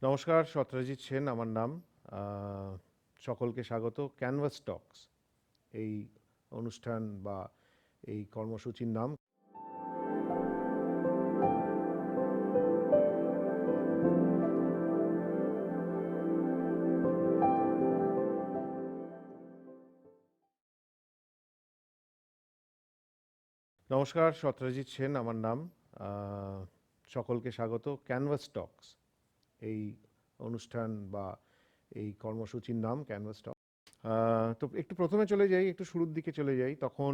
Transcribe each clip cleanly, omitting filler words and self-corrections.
নমস্কার, সত্যজিৎ সেন আমার নাম। আহ, সকলকে স্বাগত ক্যানভাস টক্স এই অনুষ্ঠান বা এই কর্মসূচির নাম। নমস্কার, সত্যজিৎ সেন আমার নাম। আহ, সকলকে স্বাগত ক্যানভাস টক্স এই অনুষ্ঠান বা এই কর্মসূচির নাম ক্যানভাস টক্স। তো একটু প্রথমে চলে যাই, একটু শুরুর দিকে চলে যাই। তখন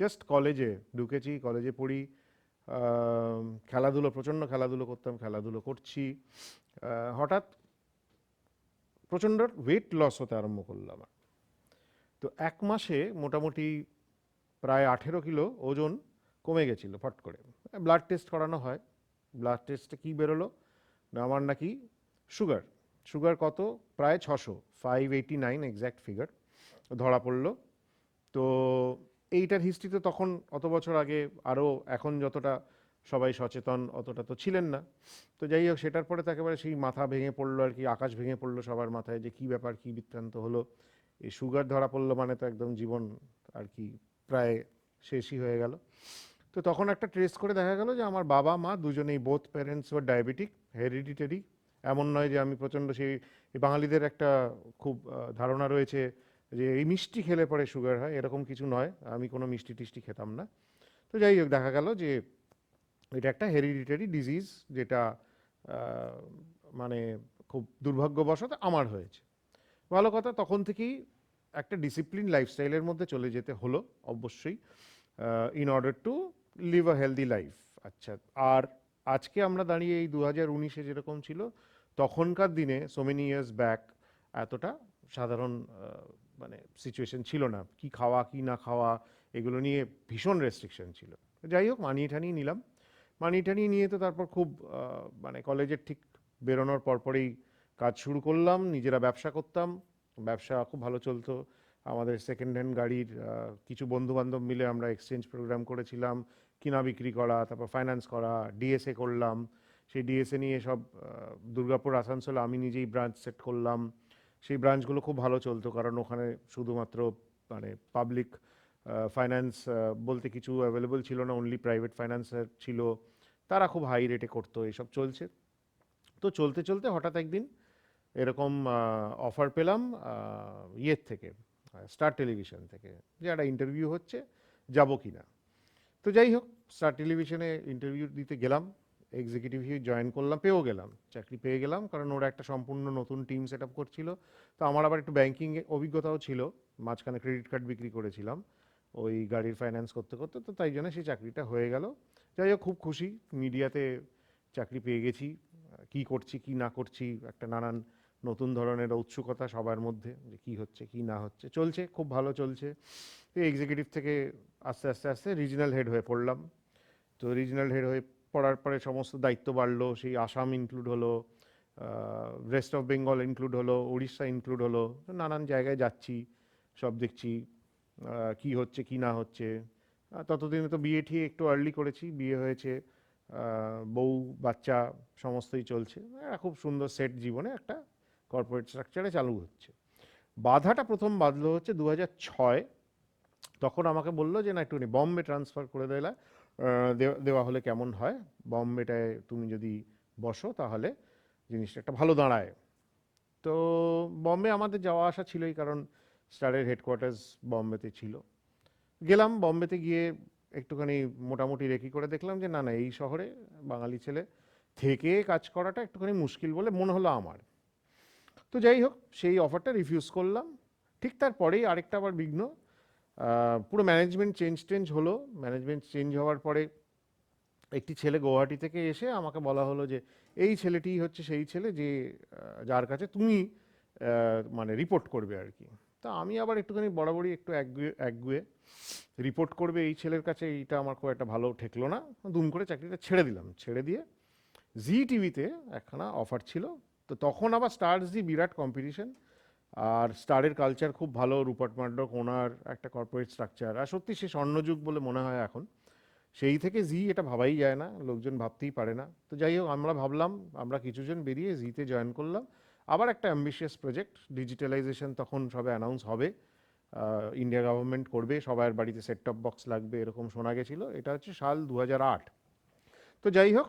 জাস্ট কলেজে ঢুকেছি, কলেজে পড়ি। খেলাধুলো, প্রচণ্ড খেলাধুলো করতাম, খেলাধুলো করছি। হঠাৎ প্রচণ্ড ওয়েট লস হতে আরম্ভ করলাম। তো এক মাসে মোটামুটি প্রায় 18 কিলো ওজন কমে গেছিলো ফট করে। ব্লাড টেস্ট করানো হয়, ব্লাড টেস্টে কী বেরোলো না আমার নাকি সুগার। সুগার কত? প্রায় 600, 589 এক্স্যাক্ট ফিগার ধরা পড়লো। তো এইটার হিস্ট্রি তো তখন অত বছর আগে আরও এখন যতটা সবাই সচেতন অতটা তো ছিলেন না। তো যাই হোক, সেটার পরে তো একেবারে সেই মাথা ভেঙে পড়লো আর কি, আকাশ ভেঙে পড়লো সবার মাথায় যে কী ব্যাপার, কী বৃত্তান্ত হলো। এই সুগার ধরা পড়লো মানে তো একদম জীবন আর কি প্রায় শেষই হয়ে গেল। তো তখন একটা ট্রেস করে দেখা গেল যে আমার বাবা মা দুজনেই, both parents were diabetic, hereditary. এমন নয় যে আমি প্রচণ্ড সেই, এই বাঙালিদের একটা খুব ধারণা রয়েছে যে এই মিষ্টি খেলে পরে সুগার হয়, এরকম কিছু নয়। আমি কোনো মিষ্টি টিষ্টি খেতাম না। তো যাই হোক, দেখা গেল যে এটা একটা হেরিডিটারি ডিজিজ, যেটা আহ, মানে খুব দুর্ভাগ্যবশত আমার হয়েছে। ভালো কথা, তখন থেকেই একটা ডিসিপ্লিন লাইফস্টাইলের মধ্যে চলে যেতে হলো অবশ্যই, in order to live a healthy life. আচ্ছা, আর আজকে আমরা দাঁড়িয়ে এই 2019-এ যেরকম ছিল, তখনকার দিনে সো মেনি ইয়ার্স ব্যাক এতটা সাধারণ মানে সিচুয়েশন ছিল না। কি খাওয়া কি না খাওয়া এগুলো নিয়ে ভীষণ রেস্ট্রিকশন ছিল। যাই হোক, মানিয়ে ঠানিয়ে নিলাম। মানিয়ে টানিয়ে নিয়ে তো তারপর খুব মানে কলেজের ঠিক বেরোনোর পরপরেই কাজ শুরু করলাম, নিজেরা ব্যবসা করতাম। ব্যবসা খুব ভালো চলতো। আমাদের সেকেন্ড হ্যান্ড গাড়ির কিছু বন্ধুবান্ধব মিলে আমরা এক্সচেঞ্জ প্রোগ্রাম করেছিলাম, কিনা বিক্রি করা, তারপর ফাইন্যান্স করা, ডিএসএ করলাম। সেই ডিএসএ নিয়ে সব দুর্গাপুর, আসানসোল আমি নিজেই ব্রাঞ্চ সেট করলাম। সেই ব্রাঞ্চগুলো খুব ভালো চলতো, কারণ ওখানে শুধুমাত্র মানে পাবলিক ফাইন্যান্স বলতে কিছু অ্যাভেলেবল ছিল না, অনলি প্রাইভেট ফাইন্যান্সার ছিল। তারা খুব হাই রেটে করতো, এসব চলছে। তো চলতে চলতে হঠাৎ একদিন এরকম অফার পেলাম ইয়ের থেকে, স্টার টেলিভিশন থেকে, যে একটা ইন্টারভিউ হচ্ছে, যাব কি না। তো যাই হোক, স্টার টেলিভিশনে ইন্টারভিউ দিতে গেলাম, এক্সিকিউটিভ হিসেবে জয়েন করলাম, পেয়েও গেলাম, চাকরি পেয়ে গেলাম, কারণ ওরা একটা সম্পূর্ণ নতুন টিম সেট আপ করছিল। তো আমার আবার একটু ব্যাংকিং অভিজ্ঞতাও ছিল, মাঝখানে ক্রেডিট কার্ড বিক্রি করেছিলাম ওই গাড়ির ফাইন্যান্স করতে করতে, তো তাই জন্য সেই চাকরিটা হয়ে গেল। যাই হোক, খুব খুশি, মিডিয়াতে চাকরি পেয়ে গেছি। কি করছি কি না করছি একটা নানান নতুন ধরনের উৎসুকতা সবার মধ্যে, যে কি হচ্ছে কি না হচ্ছে, চলছে খুব ভালো চলছে। এই এক্সিকিউটিভ থেকে আস্তে আস্তে আস্তে রিজনাল হেড হয়ে পড়লাম। তো রিজনাল হেড হয়ে পড়ার পরে সমস্ত দায়িত্ব বাড়লো, সেই আসাম ইনক্লুড হলো, ওয়েস্ট অফ বেঙ্গল ইনক্লুড হলো, উড়িষ্যা ইনক্লুড হলো। তো নানান জায়গায় যাচ্ছি, সব দেখছি কি হচ্ছে কি না হচ্ছে। ততদিনে তো বিয়ে ঠিয়ে একটু আর্লি করেছি, বিয়ে হয়েছে, বউ বাচ্চা সমস্তই চলছে। খুব সুন্দর সেট জীবনে একটা কর্পোরেট স্ট্রাকচারে চালু হচ্ছে। বাধাটা প্রথম বাঁধলো হচ্ছে 2006। তখন আমাকে বললো যে না, একটুখানি বম্বে ট্রান্সফার করে দেওয়া দেওয়া হলে কেমন হয়, বম্বেটায় তুমি যদি বসো তাহলে জিনিসটা একটা ভালো দাঁড়ায়। তো বম্বে আমাদের যাওয়া আসা ছিলই, কারণ স্টারের হেডকোয়ার্টার্স বম্বেতে ছিল। গেলাম বম্বেতে, গিয়ে একটুখানি মোটামুটি রেকি করে দেখলাম যে না না, এই শহরে বাঙালি ছেলে থেকে কাজ করাটা একটুখানি মুশকিল বলে মনে হলো আমার। তো যাই হোক, সেই অফারটা রিফিউজ করলাম। ঠিক তারপরেই আরেকটা আবার বিঘ্ন, পুরো ম্যানেজমেন্ট চেঞ্জ হলো। ম্যানেজমেন্ট চেঞ্জ হওয়ার পরে একটি ছেলে গুয়াহাটি থেকে এসে আমাকে বলা হলো যে এই ছেলেটিই হচ্ছে সেই ছেলে যে যার কাছে তুমি মানে রিপোর্ট করবে আর কি। তা আমি আবার একটুখানি বরাবরই একটু একগুয়ে একগুয়ে, রিপোর্ট করবে এই ছেলের কাছে, এইটা আমার খুব একটা ভালো ঠেকলো না। দুম করে চাকরিটা ছেড়ে দিলাম। ছেড়ে দিয়ে জি টিভিতে একখানা অফার ছিল। তো তখন আবার স্টার জি বিরাট কম্পিটিশন, আর স্টারের কালচার খুব ভালো, রূপট মাড্ডক ওনার একটা কর্পোরেট স্ট্রাকচার, আর সত্যি সে স্বর্ণযুগ বলে মনে হয় এখন। সেই থেকে জি এটা ভাবাই যায় না, লোকজন ভাবতেই পারে না। তো যাই হোক আমরা ভাবলাম, আমরা কিছুজন বেরিয়ে জিতে জয়েন করলাম। আবার একটা অ্যাম্বিশিয়াস প্রজেক্ট, ডিজিটালাইজেশন তখন সবে অ্যানাউন্স হবে, ইন্ডিয়া গভর্নমেন্ট করবে, সবার বাড়িতে সেট টপ বক্স লাগবে এরকম শোনা গেছিলো। এটা হচ্ছে সাল 2008। তো যাই হোক,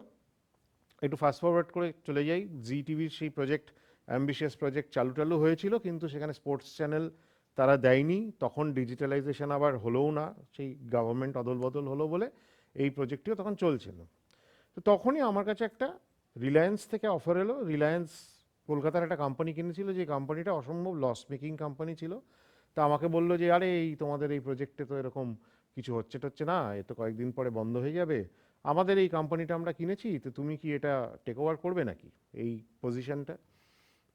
একটু ফাস্ট ফরওয়ার্ড করে চলে যাই, জি টিভির সেই প্রজেক্ট, অ্যাম্বিশিয়াস প্রজেক্ট চালু হয়েছিল, কিন্তু সেখানে স্পোর্টস চ্যানেল তারা দেয়নি। তখন ডিজিটালাইজেশন আবার হলোও না, সেই গভর্নমেন্ট অদল বদল হলো বলে এই প্রজেক্টটিও তখন চলছিল। তো তখনই আমার কাছে একটা রিলায়েন্স থেকে অফার এলো। রিলায়েন্স কলকাতার একটা কোম্পানি কিনেছিল, যে কোম্পানিটা অসম্ভব লস মেকিং কোম্পানি ছিল। তা আমাকে বললো যে আরে এই তোমাদের এই প্রজেক্টে তো এরকম কিছু হচ্ছে টচ্ছে না, এ তো কয়েকদিন পরে বন্ধ হয়ে যাবে, আমাদের এই কোম্পানিটা আমরা কিনেছি, তো তুমি কি এটা টেক ওভার করবে নাকি এই পজিশনটা?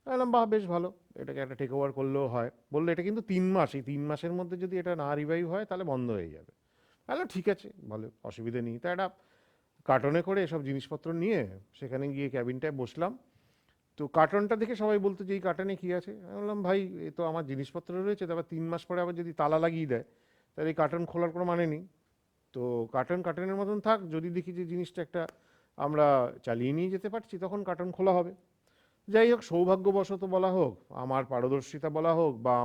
বললাম বাহ বেশ ভালো, এটাকে একটা টেক ওভার করলেও হয়। বললো এটা কিন্তু 3 মাস, এই 3 মাসের মধ্যে যদি এটা না রিভাইভ হয় তাহলে বন্ধ হয়ে যাবে। বললাম ঠিক আছে, ভালো, অসুবিধে নেই। তা একটা কার্টনে করে এসব জিনিসপত্র নিয়ে সেখানে গিয়ে ক্যাবিনটায় বসলাম। তো কার্টনটা দেখে সবাই বলতো যে এই কার্টনে কী আছে? আমি বললাম ভাই এ তো আমার জিনিসপত্র রয়েছে, তারপর 3 মাস পরে আবার যদি তালা লাগিয়ে দেয় তাহলে এই কার্টন খোলার কোনো মানে নেই। তো কার্টন কার্টনের মতন থাক, যদি দেখি যে জিনিসটা একটা আমরা চালিয়ে নিয়ে যেতে পারছি তখন কার্টন খোলা হবে। যাই হোক, সৌভাগ্যবশত বলা হোক, আমার পারদর্শিতা বলা হোক, বা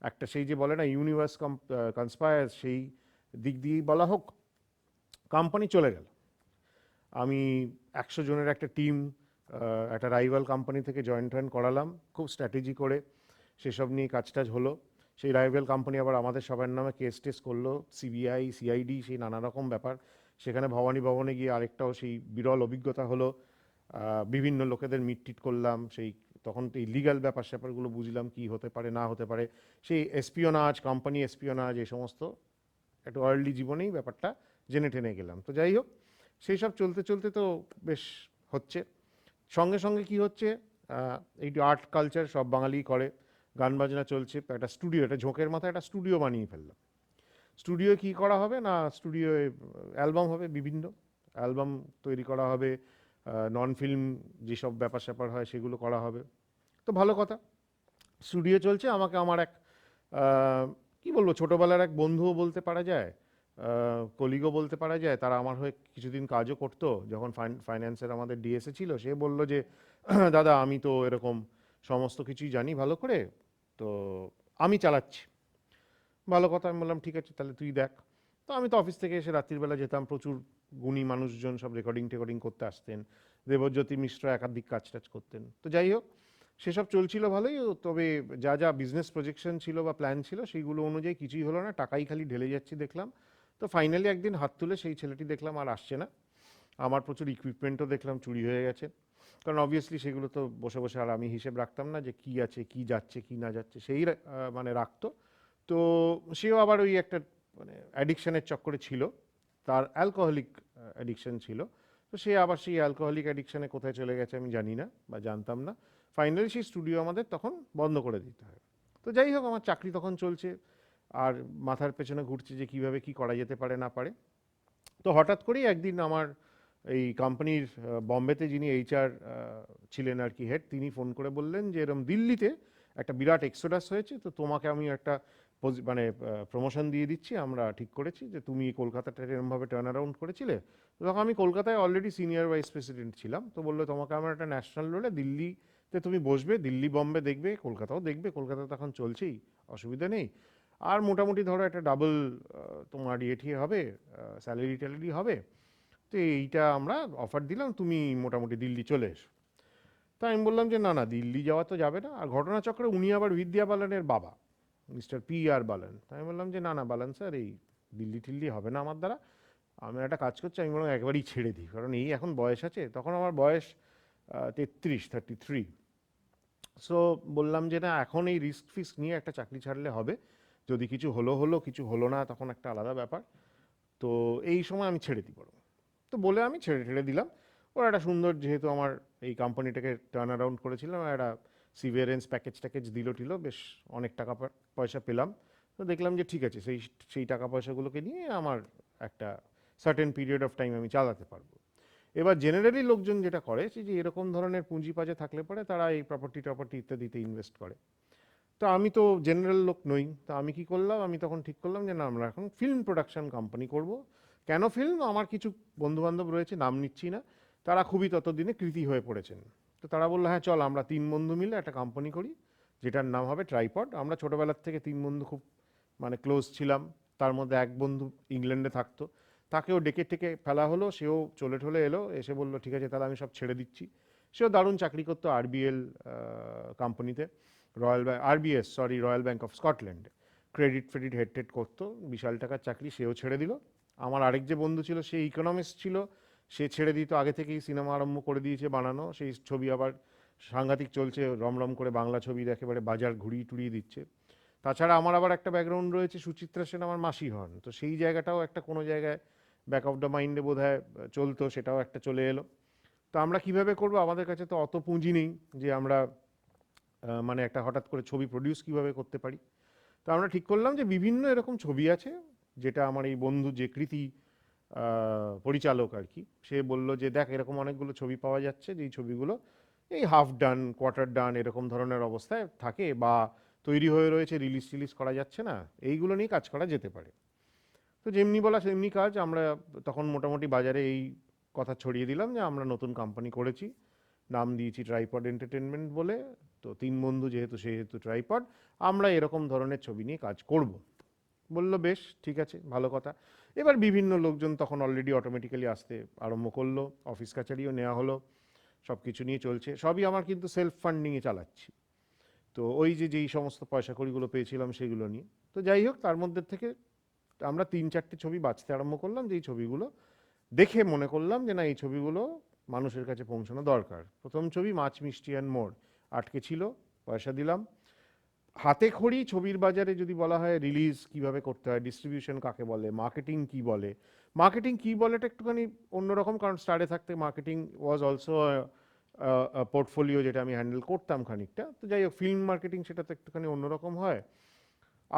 একটা সেই যে বলে না ইউনিভার্স কনস্পায়ার্স, সেই দিক দিয়েই বলা হোক, কোম্পানি চলে গেল। আমি 100 জনের একটা টিম একটা রাইভাল কোম্পানি থেকে জয়েন করালাম, খুব স্ট্র্যাটেজি করে সেসব নিয়ে কাজ টাজ হলো। সেই রাইভাল কোম্পানি আবার আমাদের সবার নামে কেস টেস করলো, সিবিআই সিআইডি সেই নানা রকম ব্যাপার। সেখানে ভবানী ভবনে গিয়ে আরেকটাও সেই বিরল অভিজ্ঞতা হলো। বিভিন্ন লোকেদের মিটটিট করলাম, সেই তখন তো এই লিগ্যাল ব্যাপার স্যাপারগুলো বুঝলাম কি হতে পারে না হতে পারে, সেই এসপিওনাজ, কোম্পানি এসপিওনাজ, এই সমস্ত একটু আর্লি জীবনেই ব্যাপারটা জেনে টেনে গেলাম। তো যাই হোক, সেই সব চলতে চলতে তো বেশ হচ্ছে। সঙ্গে সঙ্গে কি হচ্ছে, এই আর্ট কালচার সব বাঙালি করে, গান বাজনা চলছে, একটা স্টুডিও, একটা ঝোঁকের মাথায় একটা স্টুডিও বানিয়ে ফেললাম। স্টুডিও কি করা হবে না, স্টুডিওয়ে অ্যালবাম হবে, বিভিন্ন অ্যালবাম তৈরি করা হবে, নন ফিল্ম যেসব ব্যাপার স্যাপার হয় সেগুলো করা হবে। তো ভালো কথা, স্টুডিও চলছে। আমাকে আমার এক কি বলবো, ছোটোবেলার এক বন্ধুও বলতে পারা যায়, কলিগও বলতে পারা যায়, তারা আমার হয়ে কিছুদিন কাজও করতো যখন ফাইন্যান্সের আমাদের ডিএসএ ছিল। সে বলল যে দাদা আমি তো এরকম সমস্ত কিছুই জানি ভালো করে, তো আমি চালাচ্ছি। ভালো কথা, আমি বললাম ঠিক আছে তাহলে তুই দেখ। তো আমি তো অফিস থেকে এসে রাত্রিবেলা যেতাম, প্রচুর গুণী মানুষজন সব রেকর্ডিং টেকর্ডিং করতে আসতেন, দেবজ্যোতি মিশ্র একাধিক কাজ টাজ করতেন। তো যাই হোক, সেসব চলছিল ভালোই। তবে যা যা বিজনেস প্রজেকশন ছিল বা প্ল্যান ছিল সেইগুলো অনুযায়ী কিছুই হলো না, টাকাই খালি ঢেলে যাচ্ছি দেখলাম। তো ফাইনালি একদিন হাত তুলে সেই ছেলেটি দেখলাম আর আসছে না। আমার প্রচুর ইকুইপমেন্টও দেখলাম চুরি হয়ে গেছে, কারণ অবভিয়াসলি সেগুলো তো বসে বসে আর আমি হিসেব রাখতাম না যে কী আছে, কী যাচ্ছে, কী না যাচ্ছে, সেই মানে রাখতো। তো সেও আবার ওই একটা মানে অ্যাডিকশানের চক্করে ছিল, তার অ্যালকোহলিক অ্যাডিকশান ছিল। তো সে আবার সেই অ্যালকোহলিক অ্যাডিকশানে কোথায় চলে গেছে আমি জানি না বা জানতাম না। ফাইনালি সেই স্টুডিও আমাদের তখন বন্ধ করে দিতে হয়। তো যাই হোক, আমার চাকরি তখন চলছে, আর মাথার পেছনে ঘুরছে যে কীভাবে কী করা যেতে পারে না পারে। তো হঠাৎ করেই একদিন আমার এই কোম্পানির বম্বেতে যিনি এইচআর ছিলেন আর কি, হেড, তিনি ফোন করে বললেন যে এরকম দিল্লিতে একটা বিরাট এক্সোডাস হয়েছে, তো তোমাকে আমি একটা মানে প্রমোশন দিয়ে দিচ্ছি, আমরা ঠিক করেছি যে তুমি কলকাতাটা এরকমভাবে টার্ন অ্যারাউন্ড করেছিলে। তো তখন আমি কলকাতায় অলরেডি সিনিয়র ভাইস প্রেসিডেন্ট ছিলাম। তো বললো তোমাকে আমার একটা ন্যাশনাল রোলে দিল্লিতে তুমি বসবে, দিল্লি বম্বে দেখবে, কলকাতাও দেখবে, কলকাতা তখন চলছেই, অসুবিধা নেই। আর মোটামুটি ধরো একটা ডাবল তোমার ইয়ে হবে, স্যালারি ট্যালারি হবে। তো এইটা আমরা অফার দিলাম, তুমি মোটামুটি দিল্লি চলে এসো। তা আমি বললাম যে না না, দিল্লি যাওয়া তো যাবে না। আর ঘটনাচক্রে উনি আবার বিদ্যা বালানের বাবা, মিস্টার পি আর বালান। তাই আমি বললাম যে না না বালান স্যার, এই দিল্লি টিল্লি হবে না আমার দ্বারা, আমি একটা কাজ করছি, আমি বললাম একবারই ছেড়ে দিই, কারণ এই এখন বয়স আছে, তখন আমার বয়স 33। সো বললাম যে না, এখন এই রিস্ক ফিস্ক নিয়ে একটা চাকরি ছাড়লে হবে, যদি কিছু হলো হলো, কিছু হলো না তখন একটা আলাদা ব্যাপার। তো এই সময় আমি ছেড়ে দিই বরং। তো বলে আমি ছেড়ে ছেড়ে দিলাম। ওরা একটা সুন্দর, যেহেতু আমার এই কোম্পানিটাকে টার্ন অ্যারাউন্ড করেছিলাম, একটা সিভিয়ারেন্স প্যাকেজ ট্যাকেজ দিল টিল, বেশ অনেক টাকা পয়সা পেলাম। তো দেখলাম যে ঠিক আছে, সেই সেই টাকা পয়সাগুলোকে নিয়ে আমার একটা সার্টেন পিরিয়ড অফ টাইম আমি চালাতে পারবো। এবার জেনারেলি লোকজন যেটা করে যে এরকম ধরনের পুঁজিপাজে থাকলে পরে তারা এই প্রপার্টি টপার্টি ইত্যাদিতে ইনভেস্ট করে। তো আমি তো জেনারেল লোক নই, তো আমি কি করলাম, আমি তখন ঠিক করলাম যে না, আমরা এখন ফিল্ম প্রোডাকশন কোম্পানি করব, কেন ফিল্ম? আমার কিছু বন্ধুবান্ধব রয়েছে, নাম নিচ্ছি না, তারা খুবই ততদিনে কৃতী হয়ে পড়েছেন। তো তারা বললো হ্যাঁ চল আমরা 3 বন্ধু মিলে একটা কোম্পানি করি যেটার নাম হবে ট্রাইপড। আমরা ছোটোবেলার থেকে 3 বন্ধু খুব মানে ক্লোজ ছিলাম। তার মধ্যে এক বন্ধু ইংল্যান্ডে থাকতো, তাকেও ডেকে টেকে ফেলা হলো, সেও চলে ঠলে এলো, এসে বললো ঠিক আছে তাহলে আমি সব ছেড়ে দিচ্ছি। সেও দারুণ চাকরি করতো আরবিএল কোম্পানিতে, রয়্যাল ব্যাংক অফ স্কটল্যান্ডে ক্রেডিট ফ্রেডিট হেড টেড করতো, বিশাল টাকার চাকরি, সেও ছেড়ে দিল। আমার আরেক যে বন্ধু ছিল সে ইকোনমিক্স ছিল, সে ছেড়ে দিত, আগে থেকেই সিনেমা আরম্ভ করে দিয়েছে বানানো, সেই ছবি আবার সাংঘাতিক চলছে, রমরম করে বাংলা ছবির একেবারে বাজার ঘুরিয়ে টুরিয়ে দিচ্ছে। তাছাড়া আমার আবার একটা ব্যাকগ্রাউন্ড রয়েছে, সুচিত্রা সেন আমার মাসি হন, তো সেই জায়গাটাও একটা কোনো জায়গায় ব্যাক অফ দ্য মাইন্ডে বোধহয় চলতো, সেটাও একটা চলে এলো। তো আমরা কিভাবে করব, আমাদের কাছে তো অত পুঁজি নেই যে আমরা মানে একটা হঠাৎ করে ছবি প্রডিউস কিভাবে করতে পারি। তো আমরা ঠিক করলাম যে বিভিন্ন এরকম ছবি আছে, যেটা আমার এই বন্ধু যে কৃতি পরিচালক আর কি, সে বলল যে দেখ এরকম অনেকগুলো ছবি পাওয়া যাচ্ছে, যেই ছবিগুলো এই হাফ ডান কোয়ার্টার ডান এরকম ধরনের অবস্থায় থাকে বা তৈরি হয়ে রয়েছে, রিলিজ টিলিজ করা যাচ্ছে না, এইগুলো নিয়ে কাজ করা যেতে পারে। তো যেমনি বলা সেমনি কাজ, আমরা তখন মোটামুটি বাজারে এই কথা ছড়িয়ে দিলাম যে আমরা নতুন কোম্পানি করেছি, নাম দিয়েছি ট্রাইপড এন্টারটেনমেন্ট বলে। তো 3 বন্ধু যেহেতু সেহেতু ট্রাইপড, আমরা এরকম ধরনের ছবি নিয়ে কাজ করব। বললো বেশ ঠিক আছে, ভালো কথা। এবার বিভিন্ন লোকজন তখন অলরেডি অটোমেটিক্যালি আসতে আরম্ভ করলো, অফিস কাছারিও নেওয়া হলো, সব কিছু নিয়ে চলছে, সবই আমার কিন্তু সেলফ ফান্ডিংয়ে চালাচ্ছি। তো ওই যে যেই সমস্ত পয়সা কড়িগুলো পেয়েছিলাম সেগুলো নিয়ে, তো যাই হোক তার মধ্যে থেকে আমরা 3-4টে ছবি বাছতে আরম্ভ করলাম, যেই ছবিগুলো দেখে মনে করলাম যে না এই ছবিগুলো মানুষের কাছে পৌঁছানো দরকার। প্রথম ছবি মাছ মিষ্টি অ্যান্ড মোর আটকে ছিল, পয়সা দিলাম। হাতে খড়ি ছবির বাজারে যদি বলা হয় রিলিজ কিভাবে করতে হয়, ডিস্ট্রিবিউশন কাকে বলে, মার্কেটিং কি বলে, মার্কেটিং কি বলেটা একটুখানি অন্যরকম, কারণ স্টারে থাকতে মার্কেটিং ওয়াজ অলসো পোর্টফোলিও যেটা আমি হ্যান্ডেল করতাম খানিকটা। তো যাই হোক ফিল্ম মার্কেটিং সেটা তো একটুখানি অন্যরকম হয়।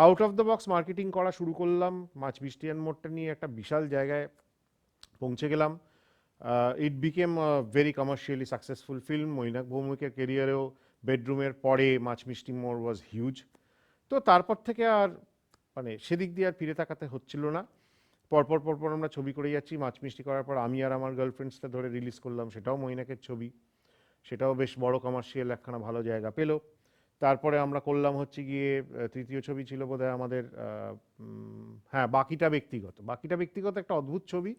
Out of the box marketing করা শুরু করলাম, মাছ মিষ্টি অ্যান্ড মোরটা নিয়ে একটা বিশাল জায়গায় পৌঁছে গেলাম। It became very commercially successful film. Mainak ভৌমিকের কেরিয়ারেও বেডরুমের পরে মাছ মিষ্টি মোর ওয়াজ হিউজ। তো তারপর থেকে আর মানে সেদিক দিয়ে আর ফিরে তাকাতে হচ্ছিল না। পরপর পরপর আমরা ছবি করে যাচ্ছি, মাছ মিষ্টি করার পর আমি আর আমার গার্লফ্রেন্ডসটা ধরে রিলিজ করলাম, সেটাও মৈনাকের ছবি, সেটাও বেশ বড় কমার্শিয়াল একখানা ভালো জায়গা পেল। তারপরে আমরা করলাম হচ্ছে গিয়ে তৃতীয় ছবি ছিল বোধহয় আমাদের হ্যাঁ বাকিটা ব্যক্তিগত একটা অদ্ভুত ছবি।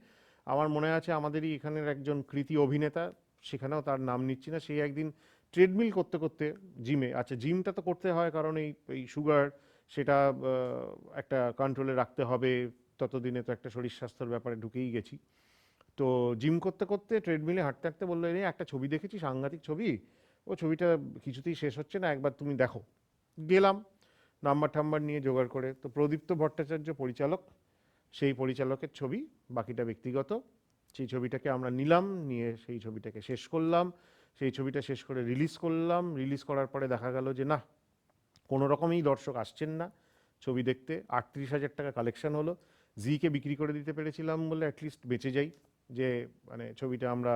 আমার মনে আছে আমাদেরই এখানের একজন কৃতি অভিনেতা, সেখানেও তার নাম নিচ্ছি না, সেই একদিন ট্রেডমিল করতে করতে জিমে, আচ্ছা জিমটা তো করতে হয় কারণ এই সুগার সেটা একটা কন্ট্রোলে রাখতে হবে, ততদিনে তো একটা শরীর স্বাস্থ্যের ব্যাপারে ঢুকেই গেছি। তো জিম করতে করতে ট্রেডমিলে হাঁটতে হাঁটতে বললো এই একটা ছবি দেখেছি, সাংঘাতিক ছবি, ও ছবিটা কিছুতেই শেষ হচ্ছে না, একবার তুমি দেখো। গেলাম নাম্বার টাম্বার নিয়ে জোগাড় করে, তো প্রদীপ্ত ভট্টাচার্য পরিচালক, সেই পরিচালকের ছবি, বাকিটা ব্যক্তিগত। সেই ছবিটাকে আমরা নিলাম, নিয়ে সেই ছবিটাকে শেষ করলাম, সেই ছবিটা শেষ করে রিলিজ করলাম। রিলিজ করার পরে দেখা গেল যে না, কোনো রকমই দর্শক আসছেন না ছবি দেখতে। 38,000 টাকা কালেকশন হলো, জিকে বিক্রি করে দিতে পেরেছিলাম বলে অ্যাটলিস্ট বেঁচে যাই, যে মানে ছবিটা আমরা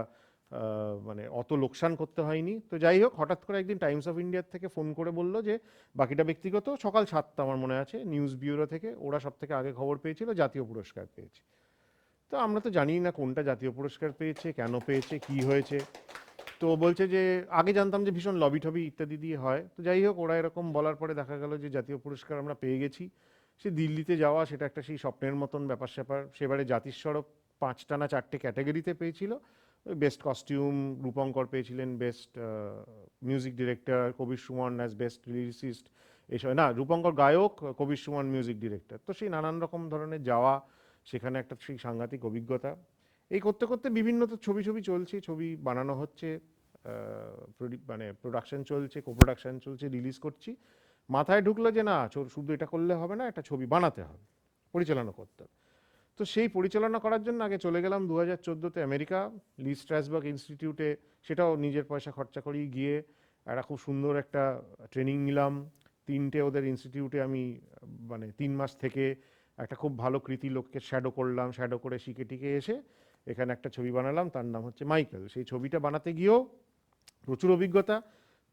মানে অত লোকসান করতে হয়নি। তো যাই হোক হঠাৎ করে একদিন টাইমস অফ ইন্ডিয়ার থেকে ফোন করে বললো যে বাকিটা ব্যক্তিগত, সকাল 7টা আমার মনে আছে, নিউজ ব্যুরো থেকে, ওরা সব থেকে আগে খবর পেয়েছিল জাতীয় পুরস্কার পেয়েছে। তো আমরা তো জানি না কোনটা জাতীয় পুরস্কার পেয়েছে, কেন পেয়েছে, কি হয়েছে। তো বলছে যে আগে জানতাম যে ভীষণ লবি টবি ইত্যাদি দিয়ে হয়। তো যাই হোক ওরা এরকম বলার পরে দেখা গেল যে জাতীয় পুরস্কার আমরা পেয়ে গেছি। সে দিল্লিতে যাওয়া সেটা একটা সেই স্বপ্নের মতন ব্যাপার স্যাপার। সেবারে জাতিস্বরূপ 5টা না 4টে ক্যাটাগরিতে পেয়েছিল। ওই বেস্ট কস্টিউম রূপঙ্কর পেয়েছিলেন, best music director, Kabir Suman as best lyricist, এইসব না, রূপঙ্কর গায়ক, কবির সুমন মিউজিক ডিরেক্টর। তো সেই নানান রকম ধরনের যাওয়া, সেখানে একটা সেই সাংঘাতিক অভিজ্ঞতা। এই করতে করতে বিভিন্ন তো ছবি চলছে, ছবি বানানো হচ্ছে, মানে প্রোডাকশন চলছে, কোপ্রোডাকশন চলছে, রিলিজ করছি। মাথায় ঢুকলো যে না শুধু এটা করলে হবে না, একটা ছবি বানাতে হবে, পরিচালনা করতে হবে। তো সেই পরিচালনা করার জন্য আগে চলে গেলাম 2014-তে আমেরিকা, লি স্ট্রাসবার্গ ইনস্টিটিউটে, সেটাও নিজের পয়সা খরচা করেই গিয়ে একটা খুব সুন্দর একটা ট্রেনিং নিলাম। 3টে ওদের ইনস্টিটিউটে আমি মানে 3 মাস থেকে একটা খুব ভালো কৃতি লোককে শ্যাডো করলাম, শ্যাডো করে শিখে টিকে এসে এখানে একটা ছবি বানালাম, তার নাম হচ্ছে মাইকেল। সেই ছবিটা বানাতে গিয়েও প্রচুর অভিজ্ঞতা।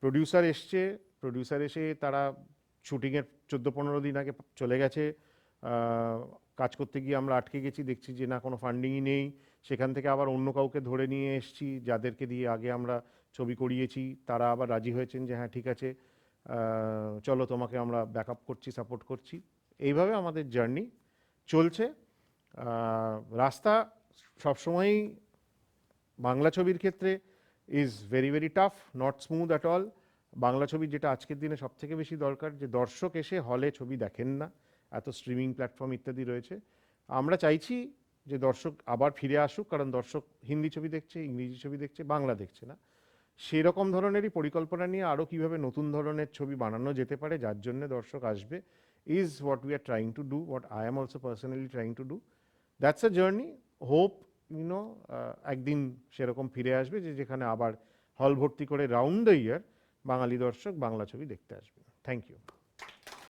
প্রডিউসার এসছে, প্রডিউসার এসে তারা শুটিংয়ের 14-15 দিন আগে চলে গেছে, কাজ করতে গিয়ে আমরা আটকে গেছি, দেখছি যে না কোনো ফান্ডিংই নেই, সেখান থেকে আবার অন্য কাউকে ধরে নিয়ে এসেছি যাদেরকে দিয়ে আগে আমরা ছবি করিয়েছি, তারা আবার রাজি হয়েছেন যে হ্যাঁ ঠিক আছে চলো তোমাকে আমরা ব্যাকআপ করছি, সাপোর্ট করছি। এইভাবে আমাদের জার্নি চলছে। রাস্তা সবসময়ই বাংলা ছবির ক্ষেত্রে is very very tough, not smooth at all. Bangla ছবির যেটা আজকের দিনে সব থেকে বেশি দরকার, যে দর্শক এসে হলে ছবি দেখেন না, এত স্ট্রিমিং প্ল্যাটফর্ম ইত্যাদি রয়েছে। আমরা চাইছি যে দর্শক আবার ফিরে আসুক, কারণ দর্শক হিন্দি ছবি দেখছে, ইংরেজি ছবি দেখছে, বাংলা দেখছে না। সেরকম ধরনেরই পরিকল্পনা নিয়ে আরও কীভাবে নতুন ধরনের ছবি বানানো যেতে পারে যার জন্য দর্শক আসবে, is what we are trying to do, what I am also personally trying to do. That's a journey. Hope একদিন সেরকম ফিরে আসবে যে যেখানে আবার হল ভর্তি করে রাউন্ড দ্য ইয়ার বাঙালি দর্শক বাংলা ছবি দেখতে আসবে। Thank you.